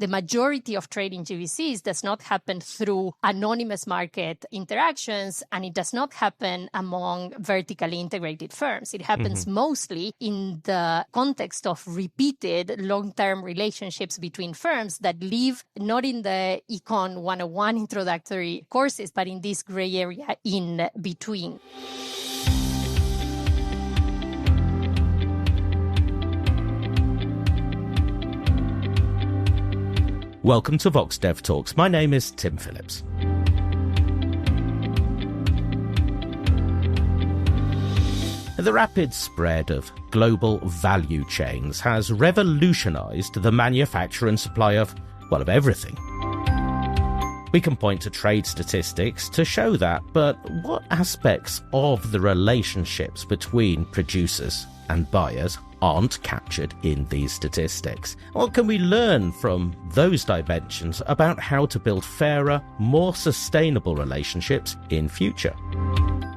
the majority of trade in GVCs does not happen through anonymous market interactions, and it does not happen among vertically integrated firms. It happens mostly in the context of repeated long-term relationships between firms that live not in the Econ 101 introductory courses, but in this gray area in between. Welcome to Vox Dev Talks. My name is Tim Phillips. The rapid spread of global value chains has revolutionized the manufacture and supply of everything. We can point to trade statistics to show that, but what aspects of the relationships between producers and buyers aren't captured in these statistics? What can we learn from those dimensions about how to build fairer, more sustainable relationships in future?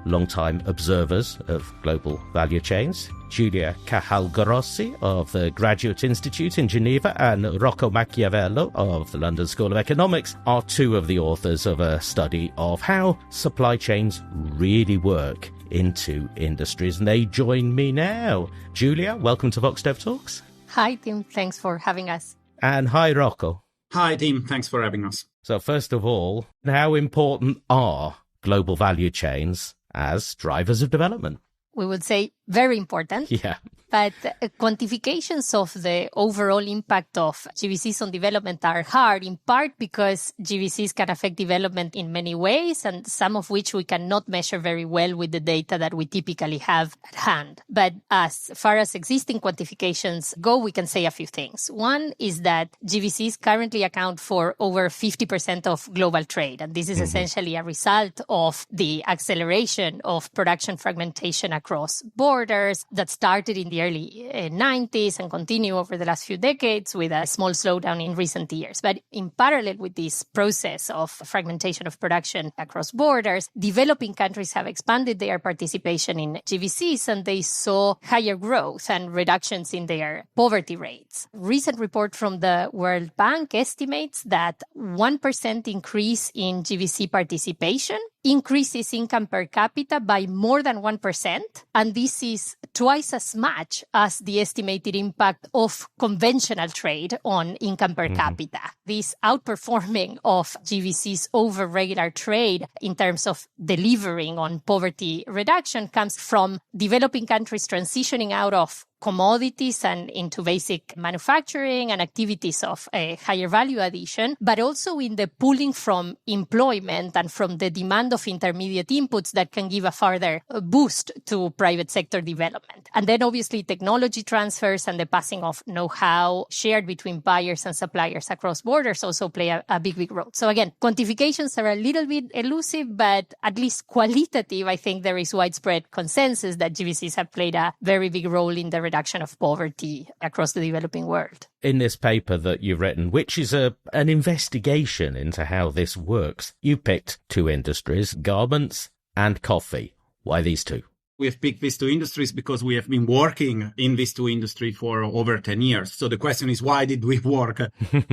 Long-time observers of global value chains, Giulia Cajal Grossi of the Graduate Institute in Geneva and Rocco Macchiavello of the London School of Economics, are two of the authors of a study of how supply chains really work into industries, and they join me now. Giulia, welcome to Vox Dev Talks. Hi, Tim. Thanks for having us. And hi, Rocco. Hi, Tim. Thanks for having us. So first of all, how important are global value chains as drivers of development? We would say very important. Yeah. But quantifications of the overall impact of GVCs on development are hard, in part because GVCs can affect development in many ways, and some of which we cannot measure very well with the data that we typically have at hand. But as far as existing quantifications go, we can say a few things. One is that GVCs currently account for over 50% of global trade, and this is essentially a result of the acceleration of production fragmentation across borders that started in the early 90s and continue over the last few decades with a small slowdown in recent years. But in parallel with this process of fragmentation of production across borders, developing countries have expanded their participation in GVCs, and they saw higher growth and reductions in their poverty rates. A recent report from the World Bank estimates that 1% increase in GVC participation increases income per capita by more than 1%, and this is twice as much as the estimated impact of conventional trade on income per capita. This outperforming of GVCs over regular trade in terms of delivering on poverty reduction comes from developing countries transitioning out of commodities and into basic manufacturing and activities of a higher value addition, but also in the pulling from employment and from the demand of intermediate inputs that can give a further boost to private sector development. And then obviously technology transfers and the passing of know-how shared between buyers and suppliers across borders also play a big role. So again, quantifications are a little bit elusive, but at least qualitative, I think there is widespread consensus that GVCs have played a very big role in the reduction of poverty across the developing world. In this paper that you've written, which is an investigation into how this works, you picked two industries, garments and coffee. Why these two? We have picked these two industries because we have been working in these two industries for over 10 years. So the question is, why did we work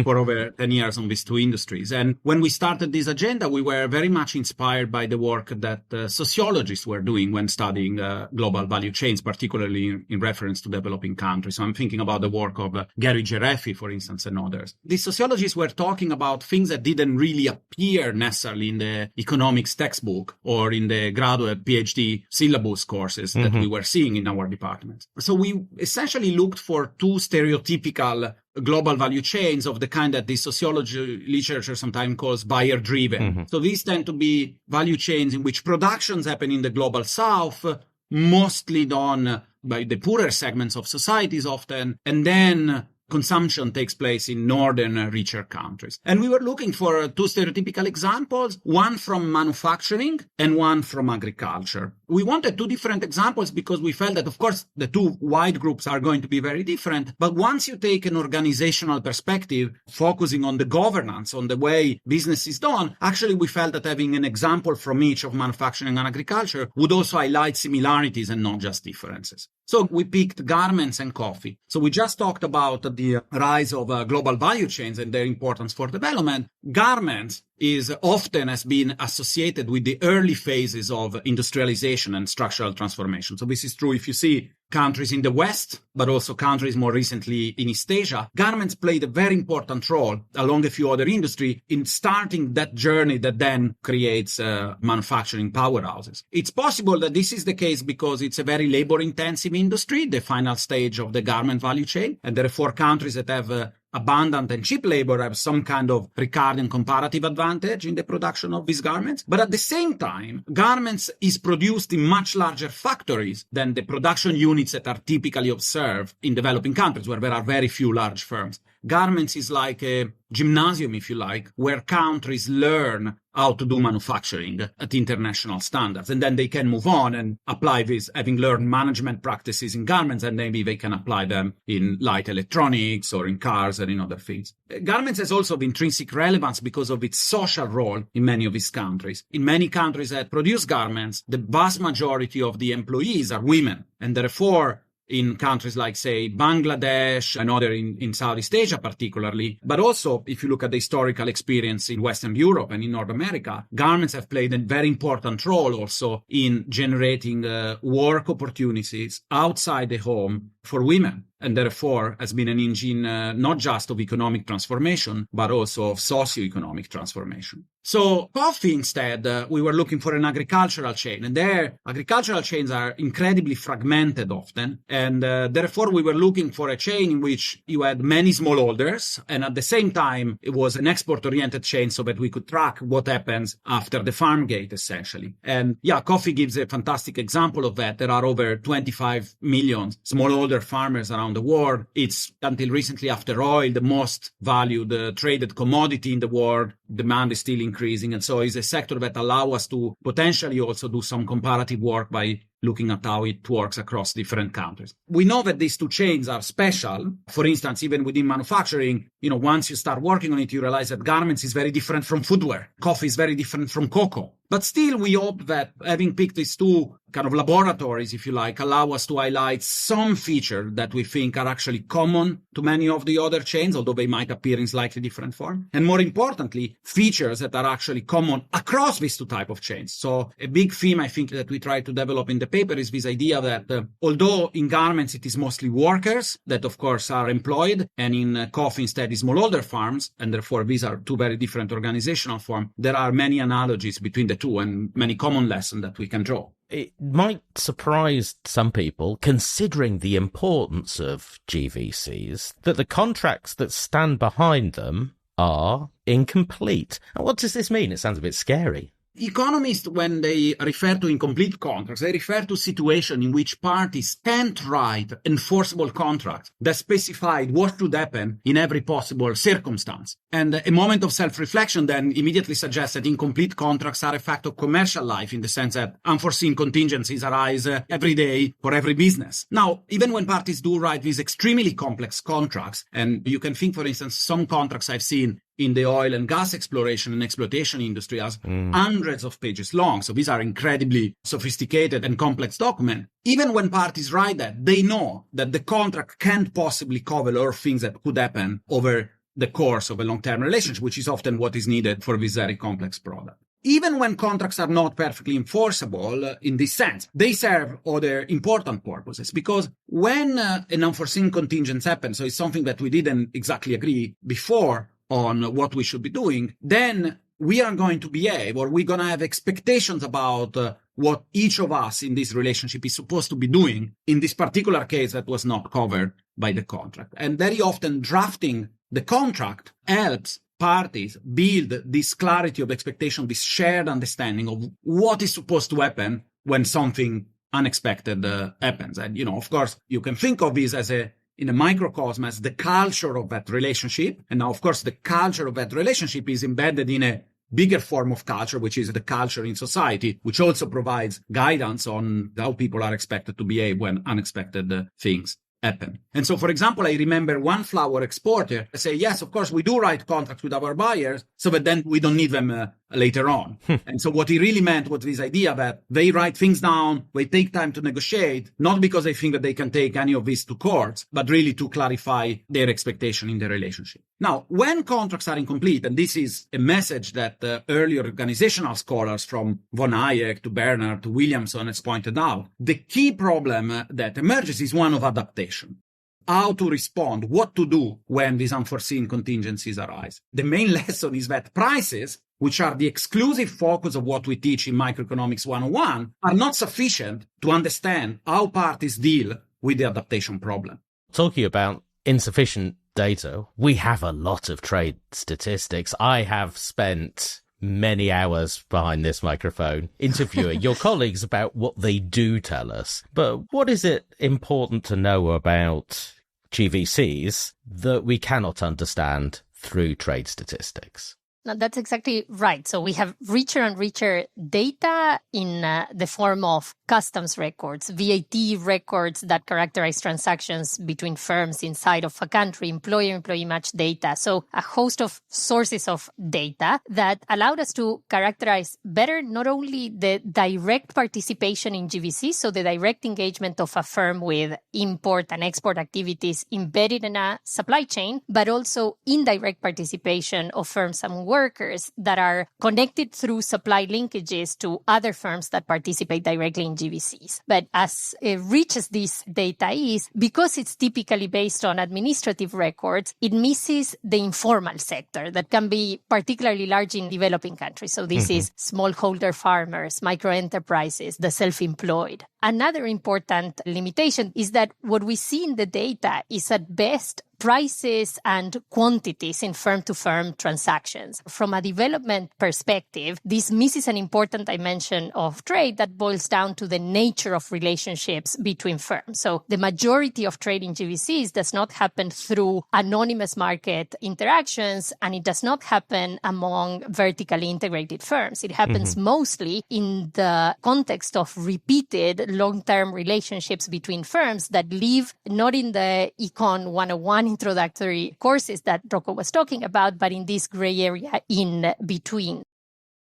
for over 10 years on these two industries? And when we started this agenda, we were very much inspired by the work that sociologists were doing when studying global value chains, particularly in reference to developing countries. So I'm thinking about the work of Gary Gereffi, for instance, and others. These sociologists were talking about things that didn't really appear necessarily in the economics textbook or in the graduate PhD syllabus courses that we were seeing in our departments. So we essentially looked for two stereotypical global value chains of the kind that the sociology literature sometimes calls buyer-driven. So these tend to be value chains in which productions happen in the global south, mostly done by the poorer segments of societies often, and then consumption takes place in northern, richer countries. And we were looking for two stereotypical examples, one from manufacturing and one from agriculture. We wanted two different examples because we felt that, of course, the two wide groups are going to be very different. But once you take an organizational perspective, focusing on the governance, on the way business is done, actually we felt that having an example from each of manufacturing and agriculture would also highlight similarities and not just differences. So we picked garments and coffee. So we just talked about the rise of global value chains and their importance for development. Garments is often has been associated with the early phases of industrialization and structural transformation. So this is true if you see countries in the West, but also countries more recently in East Asia. Garments played a very important role, along a few other industries, in starting that journey that then creates manufacturing powerhouses. It's possible that this is the case because it's a very labor-intensive industry, the final stage of the garment value chain, and therefore countries that have abundant and cheap labor have some kind of Ricardian and comparative advantage in the production of these garments. But at the same time, garments is produced in much larger factories than the production units that are typically observed in developing countries, where there are very few large firms. Garments is like a gymnasium, if you like, where countries learn how to do manufacturing at international standards. And then they can move on and apply this, having learned management practices in garments, and maybe they can apply them in light electronics or in cars and in other things. Garments has also intrinsic relevance because of its social role in many of these countries. In many countries that produce garments, the vast majority of the employees are women, and therefore in countries like, say, Bangladesh and other in Southeast Asia particularly, but also if you look at the historical experience in Western Europe and in North America, garments have played a very important role also in generating work opportunities outside the home for women, and therefore has been an engine not just of economic transformation, but also of socio-economic transformation. So coffee instead, we were looking for an agricultural chain, and there agricultural chains are incredibly fragmented often, and therefore we were looking for a chain in which you had many smallholders, and at the same time it was an export-oriented chain so that we could track what happens after the farm gate, essentially. And yeah, coffee gives a fantastic example of that. There are over 25 million smallholder farmers around the world. It's, until recently after oil, the most valued traded commodity in the world. Demand is still increasing, and so it's a sector that allows us to potentially also do some comparative work by looking at how it works across different countries. We know that these two chains are special. For instance, even within manufacturing, once you start working on it, you realize that garments is very different from footwear. Coffee is very different from cocoa. But still, we hope that having picked these two kind of laboratories, if you like, allow us to highlight some features that we think are actually common to many of the other chains, although they might appear in slightly different form. And more importantly, features that are actually common across these two types of chains. So a big theme, I think, that we try to develop in the paper is this idea that although in garments it is mostly workers that, of course, are employed, and in coffee instead is smallholder farms, and therefore these are two very different organizational forms, there are many analogies between the two and many common lessons that we can draw. It might surprise some people, considering the importance of GVCs, that the contracts that stand behind them are incomplete. And what does this mean? It sounds a bit scary. Economists, when they refer to incomplete contracts, they refer to situations in which parties can't write enforceable contracts that specify what should happen in every possible circumstance. And a moment of self-reflection then immediately suggests that incomplete contracts are a fact of commercial life, in the sense that unforeseen contingencies arise every day for every business. Now, even when parties do write these extremely complex contracts, and you can think, for instance, some contracts I've seen in the oil and gas exploration and exploitation industry as hundreds of pages long. So these are incredibly sophisticated and complex documents. Even when parties write that, they know that the contract can't possibly cover all things that could happen over the course of a long-term relationship, which is often what is needed for this very complex product. Even when contracts are not perfectly enforceable in this sense, they serve other important purposes, because when an unforeseen contingent happens, so it's something that we didn't exactly agree before on what we should be doing, then we are going to behave, or we're going to have expectations about what each of us in this relationship is supposed to be doing in this particular case that was not covered by the contract. And very often drafting the contract helps parties build this clarity of expectation, this shared understanding of what is supposed to happen when something unexpected happens. And, of course, you can think of this as in a microcosm as the culture of that relationship. And now, of course, the culture of that relationship is embedded in a bigger form of culture, which is the culture in society, which also provides guidance on how people are expected to behave when unexpected things happen. And so, for example, I remember one flour exporter say, yes, of course, we do write contracts with our buyers so that then we don't need them later on. And so what he really meant was this idea that they write things down, they take time to negotiate, not because they think that they can take any of this to court, but really to clarify their expectation in the relationship. Now, when contracts are incomplete, and this is a message that early organizational scholars from von Hayek to Bernard to Williamson has pointed out, the key problem that emerges is one of adaptation. How to respond, what to do when these unforeseen contingencies arise. The main lesson is that prices, which are the exclusive focus of what we teach in Microeconomics 101, are not sufficient to understand how parties deal with the adaptation problem. Talking about insufficient data, we have a lot of trade statistics. I have spent many hours behind this microphone interviewing your colleagues about what they do tell us. But what is it important to know about GVCs that we cannot understand through trade statistics? No, that's exactly right. So we have richer and richer data in the form of customs records, VAT records that characterize transactions between firms inside of a country, employer-employee match data. So a host of sources of data that allowed us to characterize better not only the direct participation in GVC, so the direct engagement of a firm with import and export activities embedded in a supply chain, but also indirect participation of firms and workers that are connected through supply linkages to other firms that participate directly in GVCs. But as rich as this data is, because it's typically based on administrative records, it misses the informal sector that can be particularly large in developing countries. So this is smallholder farmers, microenterprises, the self-employed. Another important limitation is that what we see in the data is at best prices and quantities in firm-to-firm transactions. From a development perspective, this misses an important dimension of trade that boils down to the nature of relationships between firms. So the majority of trade in GVCs does not happen through anonymous market interactions, and it does not happen among vertically integrated firms. It happens mostly in the context of repeated long-term relationships between firms that live not in the Econ 101 introductory courses that Rocco was talking about, but in this gray area in between.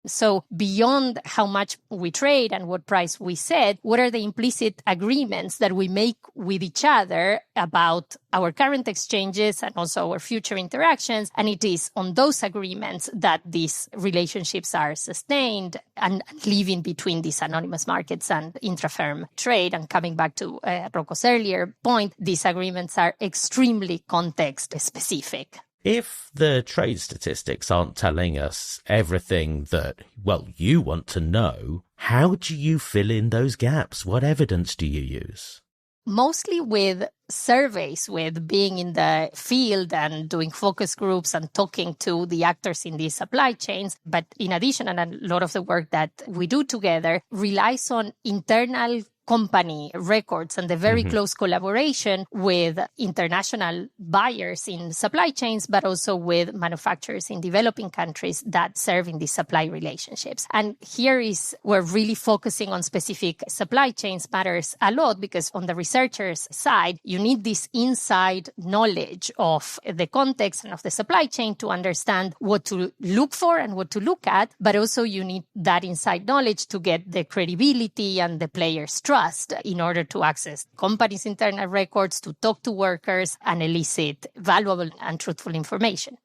So beyond how much we trade and what price we set, what are the implicit agreements that we make with each other about our current exchanges and also our future interactions? And it is on those agreements that these relationships are sustained and live in between these anonymous markets and intra-firm trade. And coming back to Rocco's earlier point, these agreements are extremely context specific. If the trade statistics aren't telling us everything that, well, you want to know, how do you fill in those gaps? What evidence do you use? Mostly with surveys, with being in the field and doing focus groups and talking to the actors in these supply chains. But in addition, and a lot of the work that we do together relies on internal company records and the very close collaboration with international buyers in supply chains, but also with manufacturers in developing countries that serve in these supply relationships. And here is where really focusing on specific supply chains matters a lot, because on the researcher's side, you need this inside knowledge of the context and of the supply chain to understand what to look for and what to look at, but also you need that inside knowledge to get the credibility and the players' trust in order to access companies' internal records, to talk to workers, and elicit valuable and truthful information.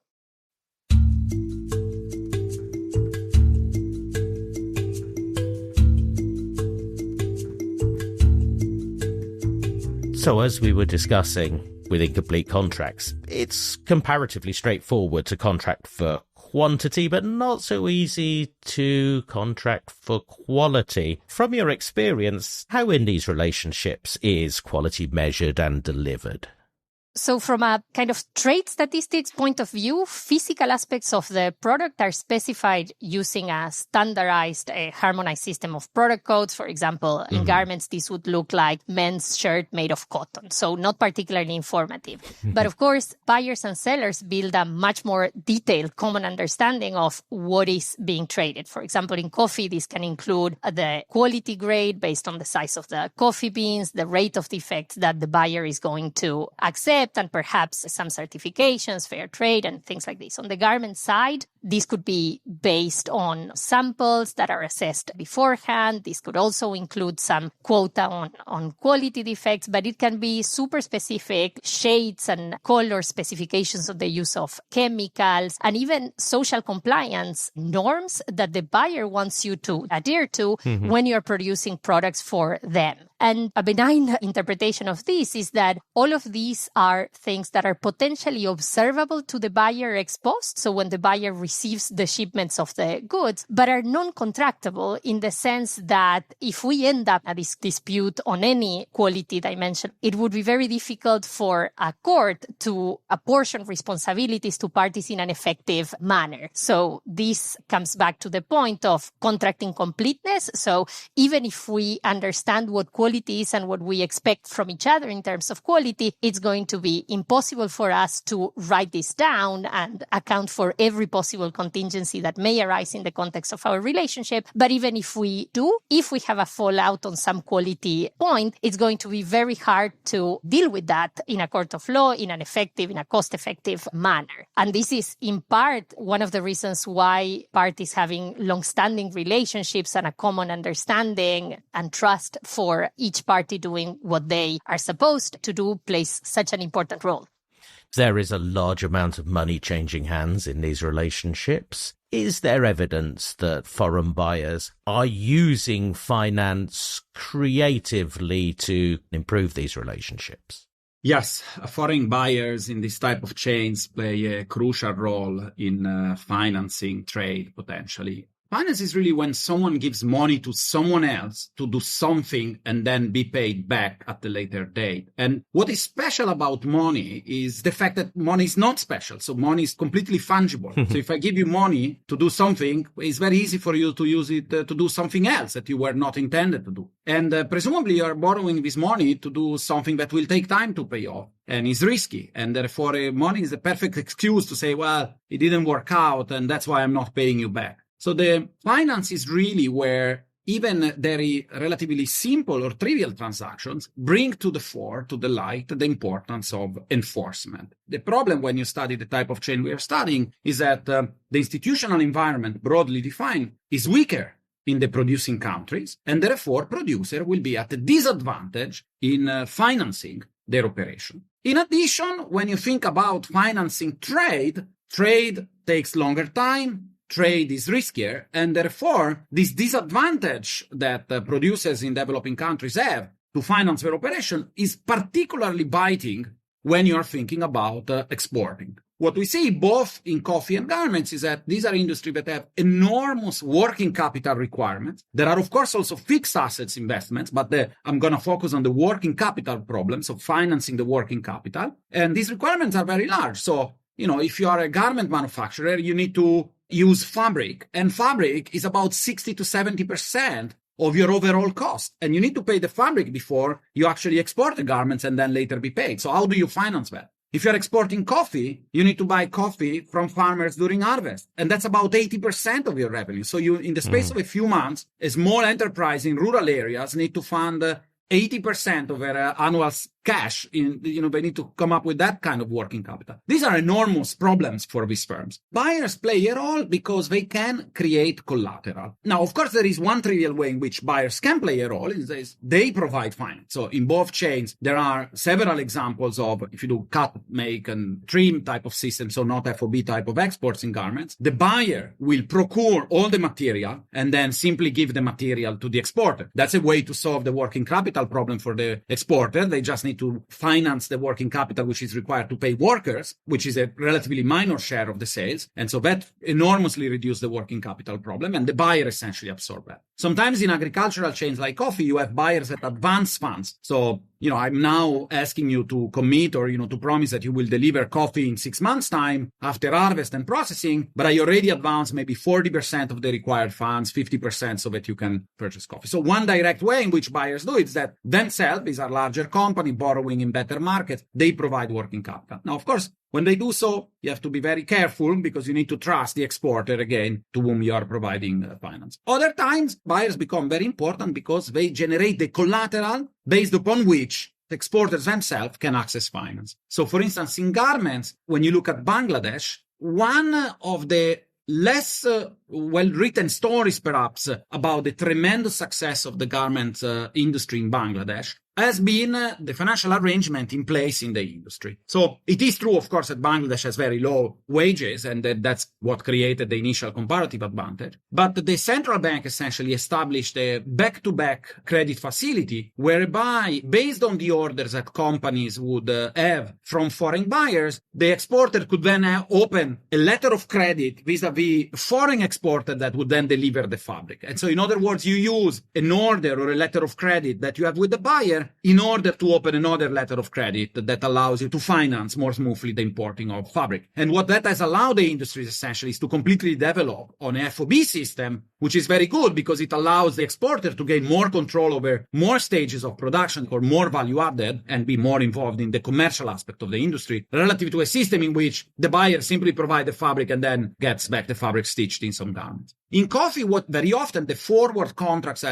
So as we were discussing with incomplete contracts, it's comparatively straightforward to contract for quantity, but not so easy to contract for quality. From your experience, how in these relationships is quality measured and delivered? So from a kind of trade statistics point of view, physical aspects of the product are specified using a standardized, harmonized system of product codes. For example, in garments, this would look like men's shirt made of cotton. So not particularly informative. But of course, buyers and sellers build a much more detailed common understanding of what is being traded. For example, in coffee, this can include the quality grade based on the size of the coffee beans, the rate of defects that the buyer is going to accept, accept, and perhaps some certifications, fair trade, and things like this. On the garment side, this could be based on samples that are assessed beforehand. This could also include some quota on quality defects, but it can be super specific shades and color specifications of the use of chemicals, and even social compliance norms that the buyer wants you to adhere to when you're producing products for them. And a benign interpretation of this is that all of these are things that are potentially observable to the buyer ex post, so when the buyer receives the shipments of the goods, but are non-contractable in the sense that if we end up at this dispute on any quality dimension, it would be very difficult for a court to apportion responsibilities to parties in an effective manner. So this comes back to the point of contracting completeness. So even if we understand what quality is and what we expect from each other in terms of quality, it's going to be impossible for us to write this down and account for every possible contingency that may arise in the context of our relationship. But even if we do, if we have a fallout on some quality point, it's going to be very hard to deal with that in a court of law in a cost-effective manner. And this is in part one of the reasons why parties having long-standing relationships and a common understanding and trust for each party doing what they are supposed to do plays such an important role. There is a large amount of money changing hands in these relationships. Is there evidence that foreign buyers are using finance creatively to improve these relationships? Yes, foreign buyers in this type of chains play a crucial role in financing trade, potentially. Finance is really when someone gives money to someone else to do something and then be paid back at the later date. And what is special about money is the fact that money is not special. So money is completely fungible. So if I give you money to do something, it's very easy for you to use it to do something else that you were not intended to do. And presumably you are borrowing this money to do something that will take time to pay off and is risky. And therefore money is the perfect excuse to say, well, it didn't work out and that's why I'm not paying you back. So the finance is really where even very relatively simple or trivial transactions bring to the fore, to the light, the importance of enforcement. The problem when you study the type of chain we are studying is that the institutional environment, broadly defined, is weaker in the producing countries, and therefore producer will be at a disadvantage in financing their operation. In addition, when you think about financing trade takes longer time, trade is riskier, and therefore this disadvantage that producers in developing countries have to finance their operation is particularly biting when you're thinking about exporting. What we see both in coffee and garments is that these are industries that have enormous working capital requirements. There are, of course, also fixed assets investments, but I'm going to focus on the working capital problems of financing the working capital. And these requirements are very large. So, if you are a garment manufacturer, you need to use fabric, and fabric is about 60 to 70% of your overall cost. And you need to pay the fabric before you actually export the garments and then later be paid. So how do you finance that? If you're exporting coffee, you need to buy coffee from farmers during harvest. And that's about 80% of your revenue. So you, in the space of a few months, a small enterprise in rural areas need to fund 80% of their annual cash. They need to come up with that kind of working capital. These are enormous problems for these firms. Buyers play a role because they can create collateral. Now, of course, there is one trivial way in which buyers can play a role is they provide finance. So in both chains, there are several examples of, if you do cut, make, and trim type of systems, so not FOB type of exports in garments, the buyer will procure all the material and then simply give the material to the exporter. That's a way to solve the working capital problem for the exporter. They just need to finance the working capital, which is required to pay workers, which is a relatively minor share of the sales. And so that enormously reduces the working capital problem, and the buyer essentially absorbs that. Sometimes in agricultural chains like coffee, you have buyers that advance funds. So, I'm now asking you to commit or, to promise that you will deliver coffee in 6 months' time after harvest and processing, but I already advanced maybe 40% of the required funds, 50% so that you can purchase coffee. So one direct way in which buyers do it is that themselves, these are larger companies borrowing in better markets, they provide working capital. Now, of course, when they do so, you have to be very careful because you need to trust the exporter again to whom you are providing finance. Other times, buyers become very important because they generate the collateral based upon which the exporters themselves can access finance. So, for instance, in garments, when you look at Bangladesh, one of the less well-written stories, perhaps, about the tremendous success of the garment industry in Bangladesh has been the financial arrangement in place in the industry. So it is true, of course, that Bangladesh has very low wages, and that's what created the initial comparative advantage. But the central bank essentially established a back-to-back credit facility whereby, based on the orders that companies would have from foreign buyers, the exporter could then open a letter of credit vis-a-vis foreign exporter that would then deliver the fabric. And so, in other words, you use an order or a letter of credit that you have with the buyer in order to open another letter of credit that allows you to finance more smoothly the importing of fabric. And what that has allowed the industry essentially is to completely develop on an FOB system, which is very good because it allows the exporter to gain more control over more stages of production or more value added and be more involved in the commercial aspect of the industry relative to a system in which the buyer simply provides the fabric and then gets back the fabric stitched in some garments. In coffee, what very often the forward contracts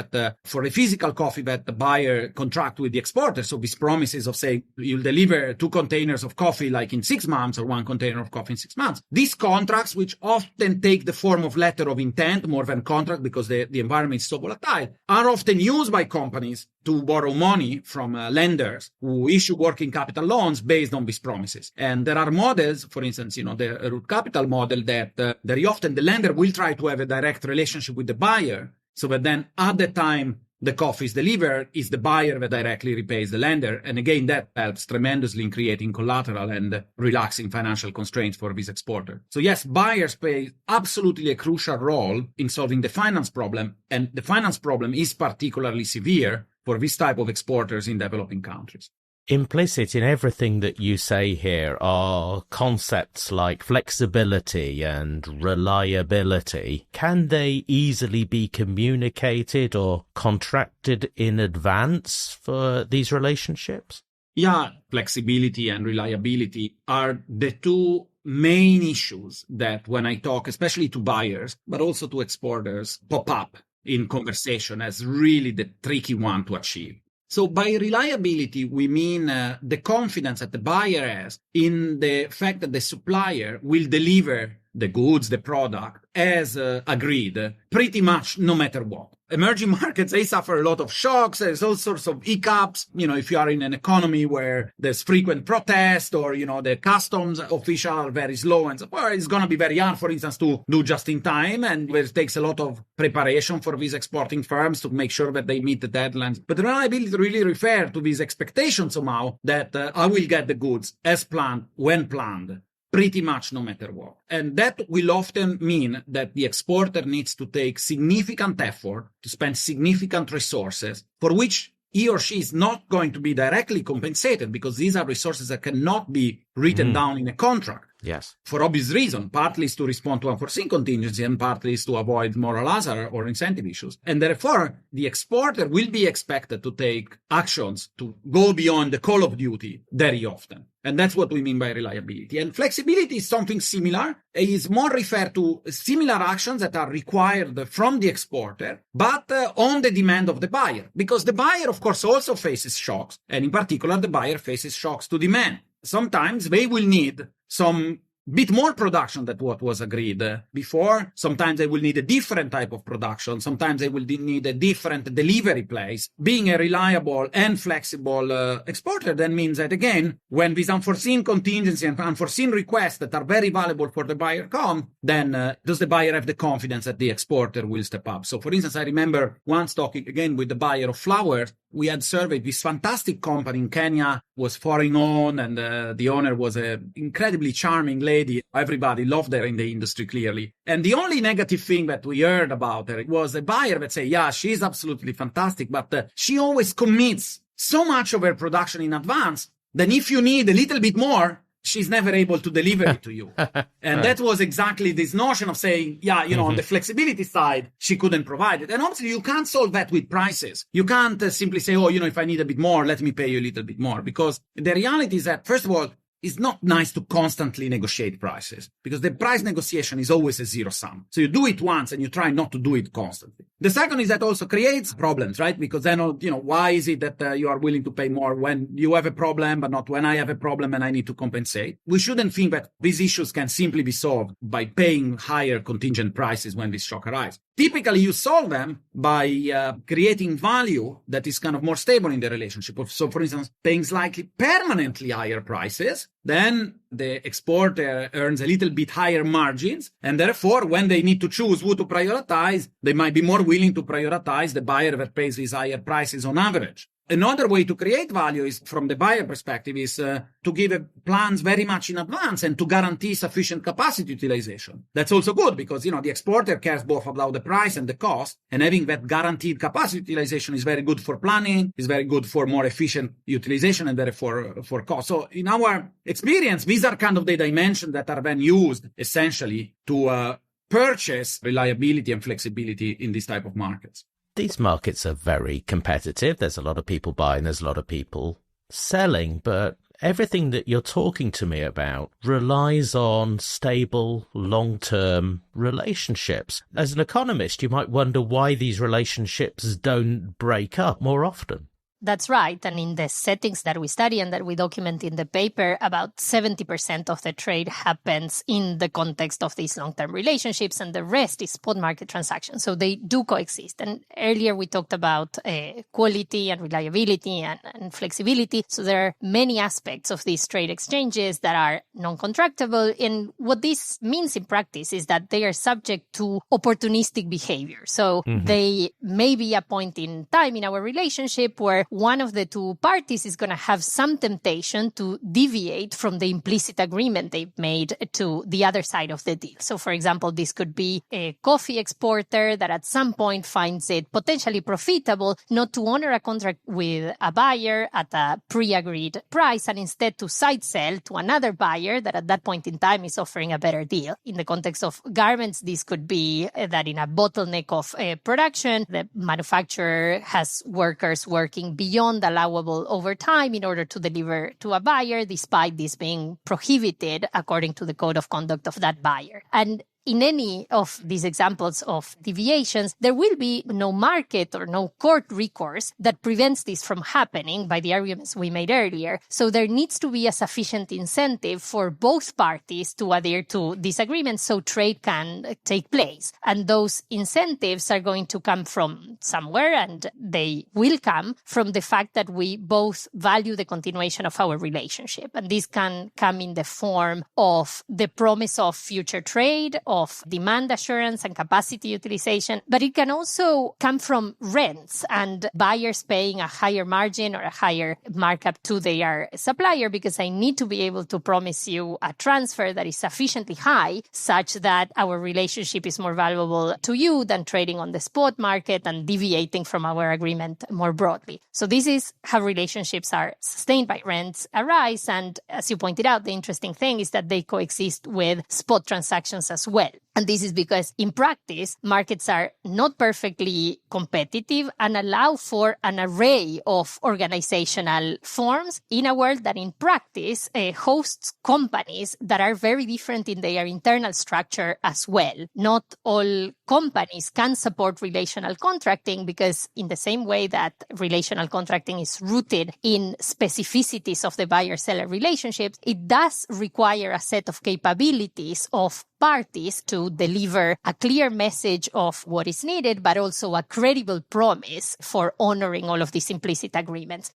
for a physical coffee that the buyer contract with the exporter, so these promises of saying you'll deliver 2 containers of coffee like in 6 months or 1 container of coffee in 6 months. These contracts, which often take the form of letter of intent more than contract because the environment is so volatile, are often used by companies to borrow money from lenders who issue working capital loans based on these promises. And there are models, for instance, the root capital model that very often the lender will try to have a direct relationship with the buyer so that then at the time the coffee is delivered, is the buyer that directly repays the lender. And again, that helps tremendously in creating collateral and relaxing financial constraints for this exporter. So yes, buyers play absolutely a crucial role in solving the finance problem. And the finance problem is particularly severe for this type of exporters in developing countries. Implicit in everything that you say here are concepts like flexibility and reliability. Can they easily be communicated or contracted in advance for these relationships? Yeah, flexibility and reliability are the two main issues that when I talk, especially to buyers, but also to exporters, pop up in conversation as really the tricky one to achieve. So by reliability, we mean the confidence that the buyer has in the fact that the supplier will deliver the goods, the product, as agreed, pretty much no matter what. Emerging markets, they suffer a lot of shocks. There's all sorts of hiccups. If you are in an economy where there's frequent protest or, the customs officials are very slow and so forth, it's going to be very hard, for instance, to do just in time. And it takes a lot of preparation for these exporting firms to make sure that they meet the deadlines. But reliability really refers to these expectations somehow that I will get the goods as planned, when planned, pretty much no matter what. And that will often mean that the exporter needs to take significant effort to spend significant resources for which he or she is not going to be directly compensated because these are resources that cannot be written down in a contract. Yes. For obvious reason, partly is to respond to unforeseen contingency and partly is to avoid moral hazard or incentive issues. And therefore, the exporter will be expected to take actions to go beyond the call of duty very often. And that's what we mean by reliability. And flexibility is something similar. It is more referred to similar actions that are required from the exporter, but on the demand of the buyer. Because the buyer, of course, also faces shocks. And in particular, the buyer faces shocks to demand. Sometimes they will need some bit more production than what was agreed before. Sometimes they will need a different type of production. Sometimes they will need a different delivery place. Being a reliable and flexible exporter then means that, again, when these unforeseen contingencies and unforeseen requests that are very valuable for the buyer come, then does the buyer have the confidence that the exporter will step up? So, for instance, I remember once talking again with the buyer of flowers. We had surveyed this fantastic company in Kenya, was foreign owned, and the owner was an incredibly charming lady. Everybody loved her in the industry, clearly. And the only negative thing that we heard about her was a buyer that say, yeah, she's absolutely fantastic, but she always commits so much of her production in advance that if you need a little bit more, she's never able to deliver it to you. And that was exactly this notion of saying, yeah, on the flexibility side, she couldn't provide it. And obviously, you can't solve that with prices. You can't simply say, if I need a bit more, let me pay you a little bit more. Because the reality is that, first of all, it's not nice to constantly negotiate prices because the price negotiation is always a zero sum. So you do it once and you try not to do it constantly. The second is that also creates problems, right? Because then, why is it that you are willing to pay more when you have a problem, but not when I have a problem and I need to compensate? We shouldn't think that these issues can simply be solved by paying higher contingent prices when this shock arrives. Typically, you solve them by creating value that is kind of more stable in the relationship. So, for instance, paying slightly permanently higher prices, then the exporter earns a little bit higher margins. And therefore, when they need to choose who to prioritize, they might be more willing to prioritize the buyer that pays these higher prices on average. Another way to create value is, from the buyer perspective, is to give plans very much in advance and to guarantee sufficient capacity utilization. That's also good because, the exporter cares both about the price and the cost, and having that guaranteed capacity utilization is very good for planning, is very good for more efficient utilization and therefore for cost. So in our experience, these are kind of the dimensions that are then used essentially to purchase reliability and flexibility in this type of markets. These markets are very competitive. There's a lot of people buying, there's a lot of people selling, but everything that you're talking to me about relies on stable, long-term relationships. As an economist, you might wonder why these relationships don't break up more often. That's right. And in the settings that we study and that we document in the paper, about 70% of the trade happens in the context of these long-term relationships, and the rest is spot market transactions. So they do coexist. And earlier we talked about quality and reliability and flexibility. So there are many aspects of these trade exchanges that are non-contractable. And what this means in practice is that they are subject to opportunistic behavior. So they may be a point in time in our relationship where one of the two parties is going to have some temptation to deviate from the implicit agreement they've made to the other side of the deal. So, for example, this could be a coffee exporter that at some point finds it potentially profitable not to honor a contract with a buyer at a pre-agreed price and instead to side sell to another buyer that at that point in time is offering a better deal. In the context of garments, this could be that in a bottleneck of production, the manufacturer has workers working beyond allowable overtime in order to deliver to a buyer, despite this being prohibited according to the code of conduct of that buyer. And in any of these examples of deviations, there will be no market or no court recourse that prevents this from happening by the arguments we made earlier. So there needs to be a sufficient incentive for both parties to adhere to this agreement so trade can take place. And those incentives are going to come from somewhere, and they will come from the fact that we both value the continuation of our relationship. And this can come in the form of the promise of future trade, of demand assurance and capacity utilization, but it can also come from rents and buyers paying a higher margin or a higher markup to their supplier because I need to be able to promise you a transfer that is sufficiently high such that our relationship is more valuable to you than trading on the spot market and deviating from our agreement more broadly. So this is how relationships are sustained by rents arise. And as you pointed out, the interesting thing is that they coexist with spot transactions as well. And this is because in practice, markets are not perfectly competitive and allow for an array of organizational forms in a world that in practice hosts companies that are very different in their internal structure as well. Not all companies can support relational contracting because in the same way that relational contracting is rooted in specificities of the buyer-seller relationships, it does require a set of capabilities of parties to deliver a clear message of what is needed, but also a credible promise for honoring all of these implicit agreements.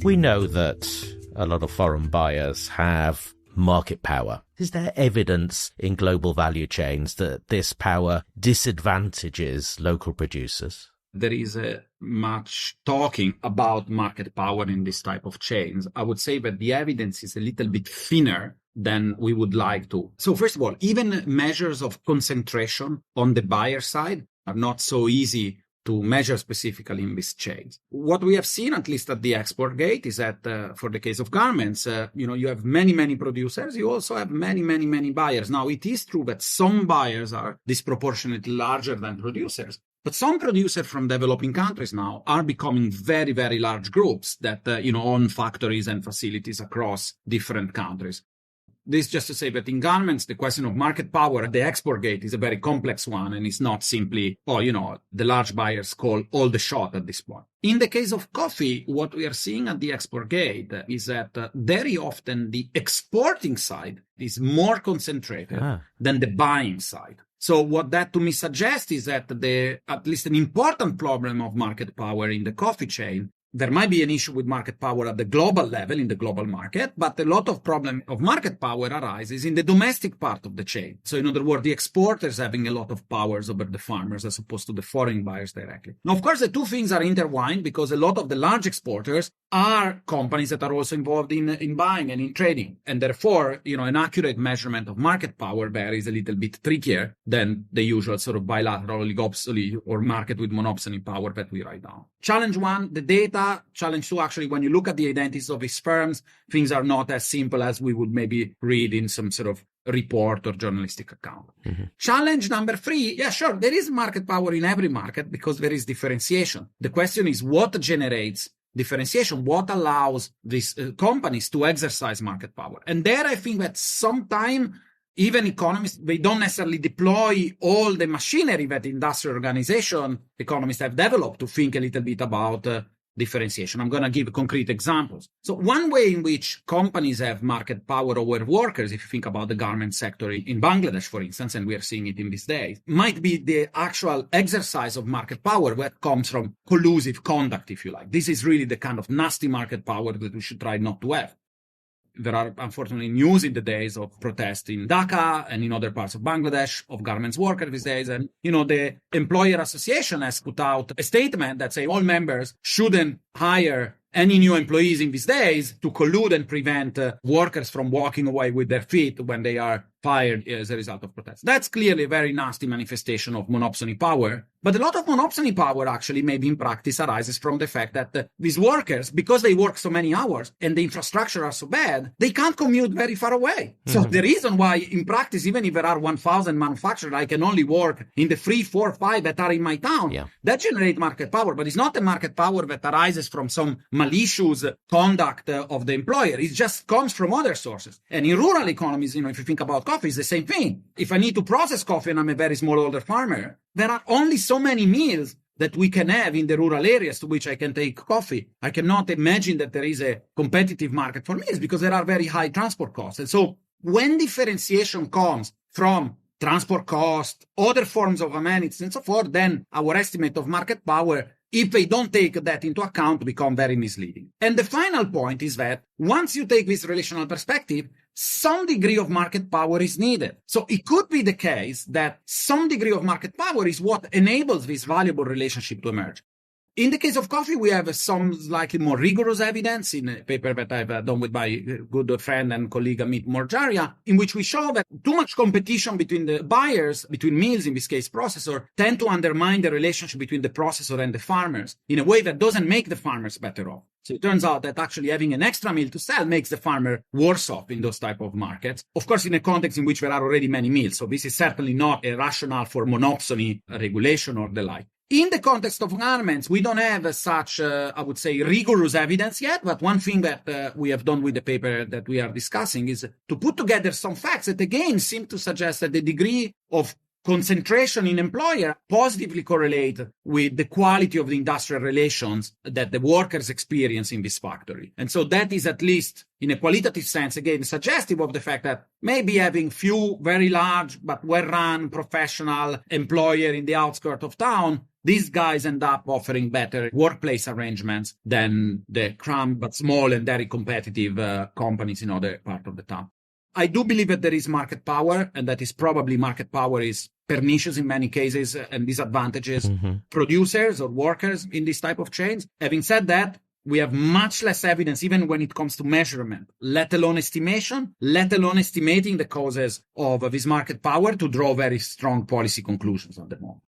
We know that a lot of foreign buyers have market power. Is there evidence in global value chains that this power disadvantages local producers? There is much talking about market power in this type of chains. I would say that the evidence is a little bit thinner than we would like to. So first of all, even measures of concentration on the buyer side are not so easy to measure specifically in these chains. What we have seen, at least at the export gate, is that for the case of garments, you have many producers. You also have many buyers. Now, it is true that some buyers are disproportionately larger than producers. But some producers from developing countries now are becoming very, very large groups that, own factories and facilities across different countries. This just to say that in garments, the question of market power at the export gate is a very complex one, and it's not simply, the large buyers call all the shot at this point. In the case of coffee, what we are seeing at the export gate is that very often the exporting side is more concentrated than the buying side. So what that to me suggests is that at least an important problem of market power in the coffee chain, there might be an issue with market power at the global level in the global market, but a lot of problem of market power arises in the domestic part of the chain. So in other words, the exporters having a lot of powers over the farmers as opposed to the foreign buyers directly. Now, of course, the two things are intertwined because a lot of the large exporters are companies that are also involved in buying and in trading. And therefore, an accurate measurement of market power there is a little bit trickier than the usual sort of bilateral oligopoly or market with monopsony power that we write down. Challenge one, the data. Challenge two, actually, when you look at the identities of these firms, things are not as simple as we would maybe read in some sort of report or journalistic account. Mm-hmm. Challenge number three, sure, there is market power in every market because there is differentiation. The question is what generates differentiation, what allows these companies to exercise market power. And there I think that sometimes even economists, they don't necessarily deploy all the machinery that industrial economists have developed to think a little bit about differentiation. I'm going to give concrete examples. So one way in which companies have market power over workers, if you think about the garment sector in Bangladesh, for instance, and we are seeing it in these days, might be the actual exercise of market power that comes from collusive conduct, if you like. This is really the kind of nasty market power that we should try not to have. There are, unfortunately, news in the days of protest in Dhaka and in other parts of Bangladesh of garments workers these days. And, the employer association has put out a statement that say all members shouldn't hire any new employees in these days to collude and prevent workers from walking away with their feet when they are fired as a result of protests. That's clearly a very nasty manifestation of monopsony power. But a lot of monopsony power actually maybe in practice arises from the fact that these workers, because they work so many hours and the infrastructure are so bad, they can't commute very far away. Mm-hmm. So the reason why in practice, even if there are 1,000 manufacturers, I can only work in the 3, 4, 5 that are in my town. Yeah. That generates market power, but it's not a market power that arises from some malicious conduct of the employer. It just comes from other sources. And in rural economies, if you think about coffee, it's the same thing. If I need to process coffee and I'm a very smallholder farmer, there are only so many meals that we can have in the rural areas to which I can take coffee. I cannot imagine that there is a competitive market for meals because there are very high transport costs. And so when differentiation comes from transport cost, other forms of amenities and so forth, then our estimate of market power, if they don't take that into account, become very misleading. And the final point is that once you take this relational perspective, some degree of market power is needed. So it could be the case that some degree of market power is what enables this valuable relationship to emerge. In the case of coffee, we have some slightly more rigorous evidence in a paper that I've done with my good friend and colleague Amit Morjaria, in which we show that too much competition between the buyers, between mills, in this case processor, tend to undermine the relationship between the processor and the farmers in a way that doesn't make the farmers better off. So it turns out that actually having an extra mill to sell makes the farmer worse off in those type of markets. Of course, in a context in which there are already many mills. So this is certainly not a rationale for monopsony regulation or the like. In the context of garments, we don't have such, I would say, rigorous evidence yet. But one thing that we have done with the paper that we are discussing is to put together some facts that, again, seem to suggest that the degree of concentration in employer positively correlate with the quality of the industrial relations that the workers experience in this factory. And so that is at least in a qualitative sense, again, suggestive of the fact that maybe having few very large but well-run professional employer in the outskirts of town, these guys end up offering better workplace arrangements than the cramped but small and very competitive companies in other parts of the town. I do believe that there is market power, and that is probably market power is pernicious in many cases and disadvantages producers or workers in this type of chains. Having said that, we have much less evidence even when it comes to measurement, let alone estimation, let alone estimating the causes of this market power to draw very strong policy conclusions at the moment.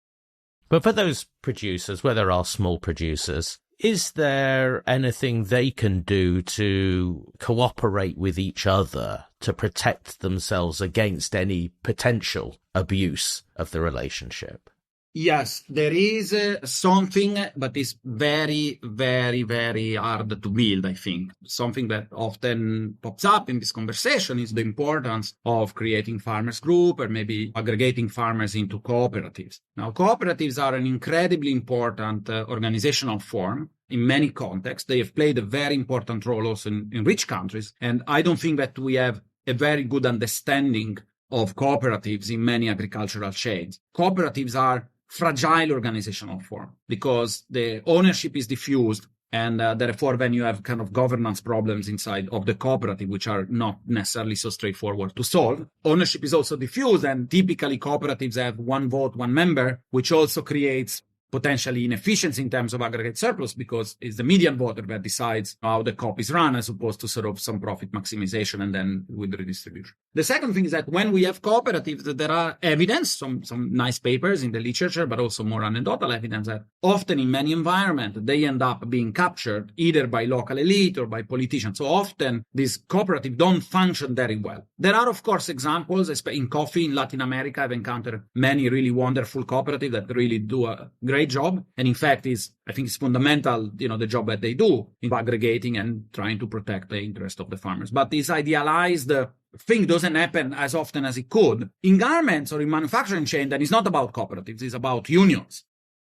But for those producers, where there are small producers, is there anything they can do to cooperate with each other to protect themselves against any potential abuse of the relationship? Yes, there is something, but it's very, very, very hard to build, I think. Something that often pops up in this conversation is the importance of creating farmers group or maybe aggregating farmers into cooperatives. Now, cooperatives are an incredibly important organizational form. In many contexts, they have played a very important role also in rich countries. And I don't think that we have a very good understanding of cooperatives in many agricultural chains. Cooperatives are fragile organizational form because the ownership is diffused, and therefore then you have kind of governance problems inside of the cooperative, which are not necessarily so straightforward to solve. Ownership is also diffused, and typically cooperatives have one vote, one member, which also creates potentially inefficiency in terms of aggregate surplus because it's the median voter that decides how the COP is run as opposed to sort of some profit maximization and then with redistribution. The second thing is that when we have cooperatives, there are evidence, some nice papers in the literature, but also more anecdotal evidence that often in many environments, they end up being captured either by local elite or by politicians. So often these cooperatives don't function very well. There are, of course, examples in coffee in Latin America. I've encountered many really wonderful cooperatives that really do a great job. And in fact, I think it's fundamental, the job that they do in aggregating and trying to protect the interest of the farmers. But this idealized thing doesn't happen as often as it could. In garments or in manufacturing chain, then it's not about cooperatives, it's about unions.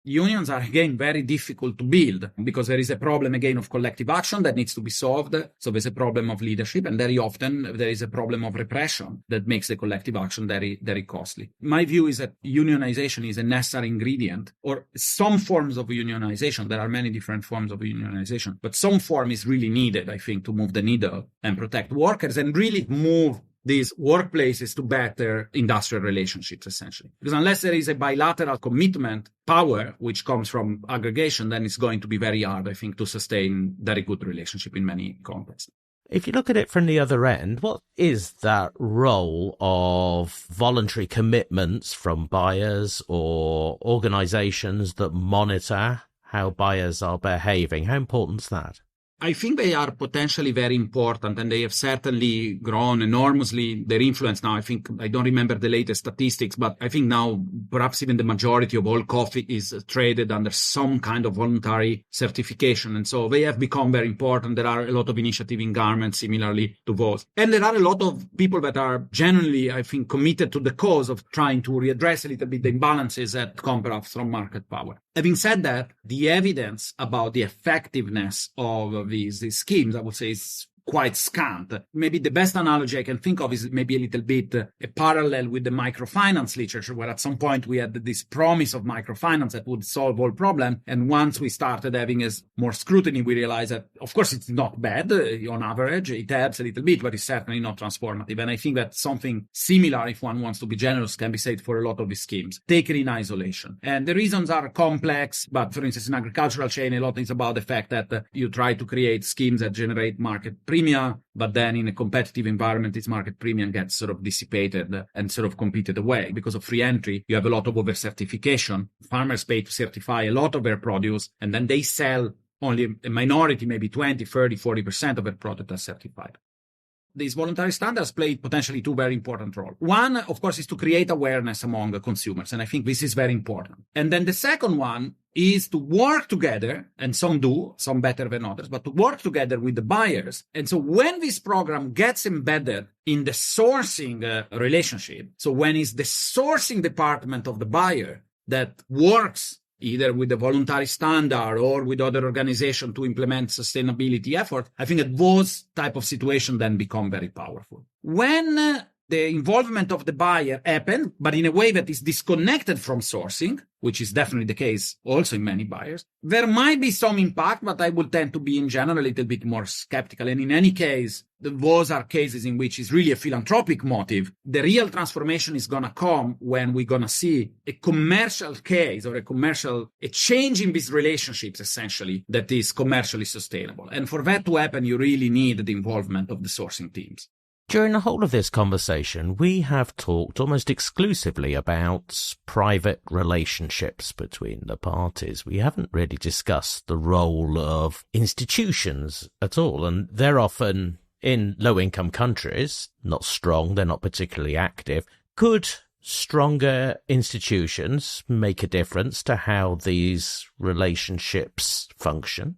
Unions are, again, very difficult to build because there is a problem, again, of collective action that needs to be solved. So there's a problem of leadership, and very often there is a problem of repression that makes the collective action very, very costly. My view is that unionization is a necessary ingredient, or some forms of unionization. There are many different forms of unionization, but some form is really needed, I think, to move the needle and protect workers and really move these workplaces to better industrial relationships, essentially. Because unless there is a bilateral commitment power, which comes from aggregation, then it's going to be very hard, I think, to sustain very good relationship in many contexts. If you look at it from the other end, what is that role of voluntary commitments from buyers or organizations that monitor how buyers are behaving? How important is that? I think they are potentially very important, and they have certainly grown enormously. Their influence now, I don't remember the latest statistics, but I think now perhaps even the majority of all coffee is traded under some kind of voluntary certification. And so they have become very important. There are a lot of initiatives in garments similarly to those. And there are a lot of people that are genuinely, I think, committed to the cause of trying to readdress a little bit the imbalances that come perhaps from market power. Having said that, the evidence about the effectiveness of these schemes, I would say, is quite scant. Maybe the best analogy I can think of is maybe a little bit a parallel with the microfinance literature, where at some point we had this promise of microfinance that would solve all problems. And once we started having more scrutiny, we realized that, of course, it's not bad on average. It helps a little bit, but it's certainly not transformative. And I think that something similar, if one wants to be generous, can be said for a lot of these schemes, taken in isolation. And the reasons are complex, but for instance, in agricultural chain, a lot is about the fact that you try to create schemes that generate market premium, but then in a competitive environment, its market premium gets sort of dissipated and sort of competed away. Because of free entry, you have a lot of over-certification. Farmers pay to certify a lot of their produce, and then they sell only a minority, maybe 20, 30, 40% of their product as certified. These voluntary standards play potentially two very important roles. One, of course, is to create awareness among the consumers, and I think this is very important. And then the second one is to work together, and some do, some better than others, but to work together with the buyers. And so when this program gets embedded in the sourcing relationship, so when it's the sourcing department of the buyer that works either with the voluntary standard or with other organizations to implement sustainability effort, I think that those type of situations then become very powerful. When the involvement of the buyer happens, but in a way that is disconnected from sourcing, which is definitely the case also in many buyers, there might be some impact, but I would tend to be in general a little bit more skeptical. And in any case, those are cases in which it's really a philanthropic motive. The real transformation is going to come when we're going to see a commercial case or a change in these relationships, essentially, that is commercially sustainable. And for that to happen, you really need the involvement of the sourcing teams. During the whole of this conversation, we have talked almost exclusively about private relationships between the parties. We haven't really discussed the role of institutions at all, and they're often in low-income countries, not strong, they're not particularly active. Could stronger institutions make a difference to how these relationships function?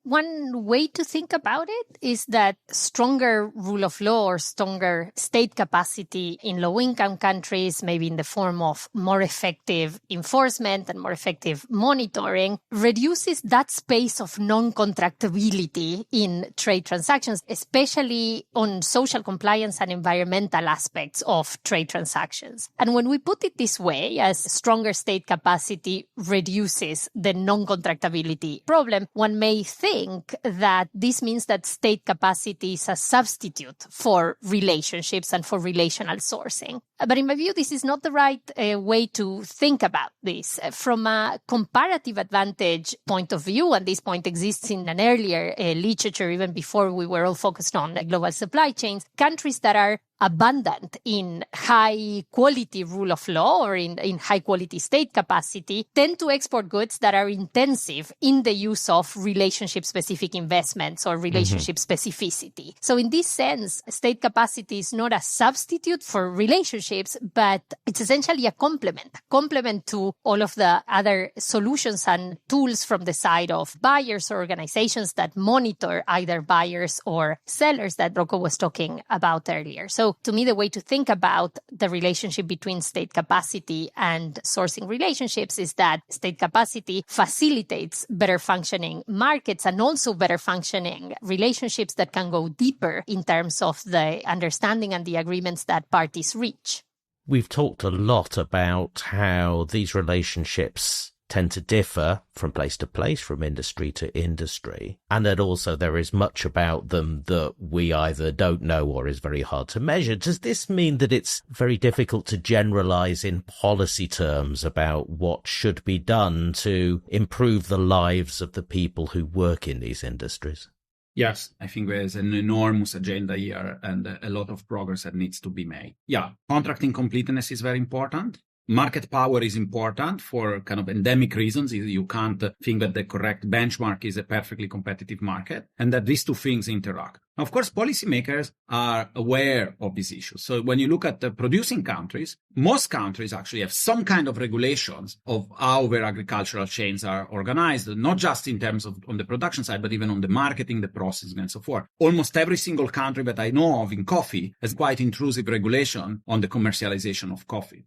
One way to think about it is that stronger rule of law or stronger state capacity in low-income countries, maybe in the form of more effective enforcement and more effective monitoring, reduces that space of non-contractability in trade transactions, especially on social compliance and environmental aspects of trade transactions. And when we put it this way, as stronger state capacity reduces the non-contractability problem, one may think that this means that state capacity is a substitute for relationships and for relational sourcing. But in my view, this is not the right way to think about this. From a comparative advantage point of view, and this point exists in an earlier literature, even before we were all focused on global supply chains, countries that are abundant in high quality rule of law or in high quality state capacity tend to export goods that are intensive in the use of relationship specific investments or relationship specificity. So in this sense, state capacity is not a substitute for relationships, but it's essentially a complement to all of the other solutions and tools from the side of buyers or organizations that monitor either buyers or sellers that Rocco was talking about earlier. So to me, the way to think about the relationship between state capacity and sourcing relationships is that state capacity facilitates better functioning markets and also better functioning relationships that can go deeper in terms of the understanding and the agreements that parties reach. We've talked a lot about how these relationships tend to differ from place to place, from industry to industry, and that also there is much about them that we either don't know or is very hard to measure. Does this mean that it's very difficult to generalize in policy terms about what should be done to improve the lives of the people who work in these industries? Yes, I think there's an enormous agenda here and a lot of progress that needs to be made. Yeah, contracting completeness is very important. Market power is important for kind of endemic reasons. You can't think that the correct benchmark is a perfectly competitive market and that these two things interact. Of course, policymakers are aware of these issues. So when you look at the producing countries, most countries actually have some kind of regulations of how their agricultural chains are organized, not just in terms of on the production side, but even on the marketing, the processing, and so forth. Almost every single country that I know of in coffee has quite intrusive regulation on the commercialization of coffee.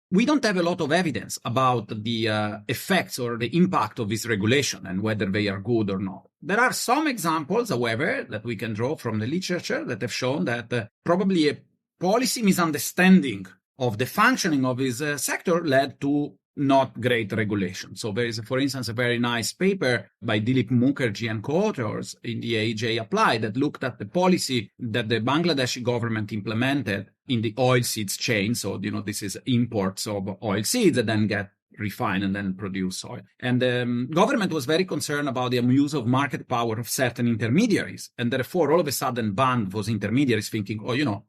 We don't have a lot of evidence about the effects or the impact of this regulation and whether they are good or not. There are some examples, however, that we can draw from the literature that have shown that probably a policy misunderstanding of the functioning of this sector led to not great regulation. So there is, for instance, a very nice paper by Dilip Mukherjee and co-authors in the AJ Applied that looked at the policy that the Bangladeshi government implemented in the oilseeds chain. So, this is imports of oilseeds that then get refined and then produce oil. And the government was very concerned about the use of market power of certain intermediaries. And therefore, all of a sudden banned those intermediaries thinking,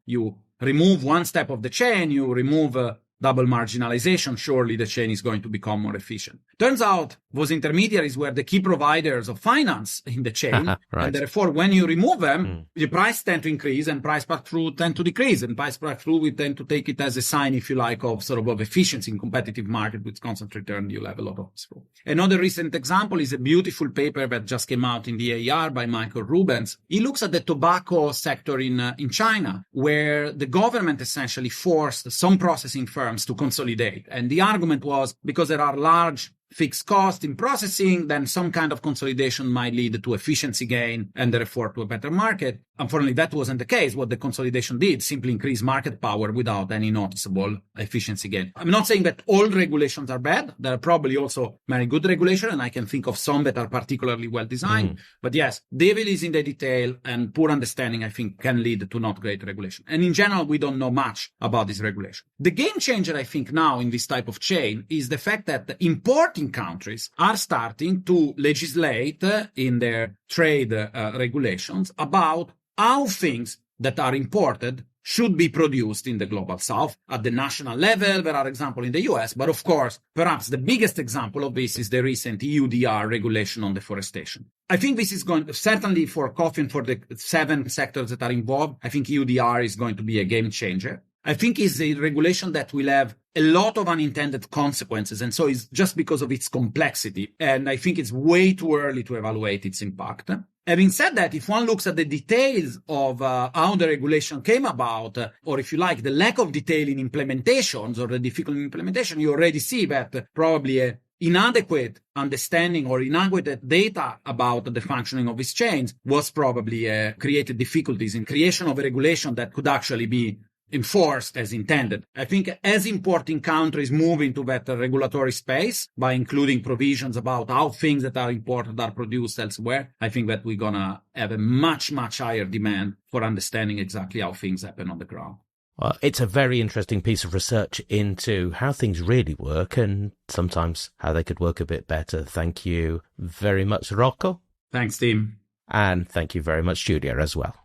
you remove one step of the chain, you remove double marginalization, surely the chain is going to become more efficient. Turns out those intermediaries were the key providers of finance in the chain. Right. And therefore, when you remove them, the price tend to increase and price pass-through tend to decrease. And price pass-through, we tend to take it as a sign, if you like, of sort of efficiency in competitive market with constant return. You'll have a lot of pass-through. Another recent example is a beautiful paper that just came out in the AR by Michael Rubens. He looks at the tobacco sector in China, where the government essentially forced some processing firms to consolidate. And the argument was because there are large fixed cost in processing, then some kind of consolidation might lead to efficiency gain and therefore to a better market. Unfortunately, that wasn't the case. What the consolidation did simply increase market power without any noticeable efficiency gain. I'm not saying that all regulations are bad. There are probably also very good regulation, and I can think of some that are particularly well designed. But yes, devil is in the detail, and poor understanding, I think, can lead to not great regulation. And in general, we don't know much about this regulation. The game changer, I think, now in this type of chain is the fact that the importing countries are starting to legislate in their trade regulations about how things that are imported should be produced in the global south. At the national level, there are examples in the US, but of course, perhaps the biggest example of this is the recent EUDR regulation on deforestation. I think this is going to, certainly for coffee and for the 7 sectors that are involved, I think EUDR is going to be a game changer. I think is a regulation that will have a lot of unintended consequences. And so it's just because of its complexity. And I think it's way too early to evaluate its impact. Having said that, if one looks at the details of how the regulation came about, or if you like, the lack of detail in implementations or the difficulty in implementation, you already see that probably a inadequate understanding or inadequate data about the functioning of these chains was probably created difficulties in creation of a regulation that could actually be enforced as intended. I think as importing countries move into that regulatory space by including provisions about how things that are imported are produced elsewhere, I think that we're going to have a much, much higher demand for understanding exactly how things happen on the ground. Well, it's a very interesting piece of research into how things really work and sometimes how they could work a bit better. Thank you very much, Rocco. Thanks, Tim. And thank you very much, Julia, as well.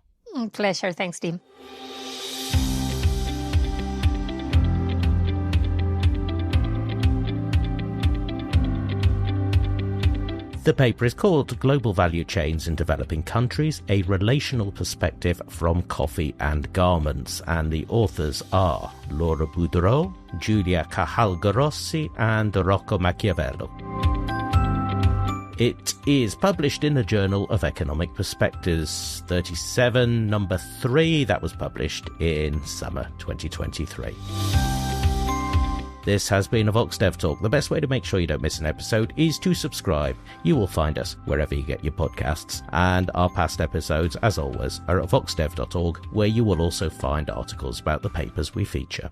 Pleasure. Thanks, Tim. The paper is called Global Value Chains in Developing Countries, a Relational Perspective from Coffee and Garments, and the authors are Laura Boudreau, Julia Cajal Grossi, and Rocco Macchiavello. It is published in the Journal of Economic Perspectives 37, number 3. That was published in summer 2023. This has been a Vox Dev Talk. The best way to make sure you don't miss an episode is to subscribe. You will find us wherever you get your podcasts. And our past episodes, as always, are at voxdev.org, where you will also find articles about the papers we feature.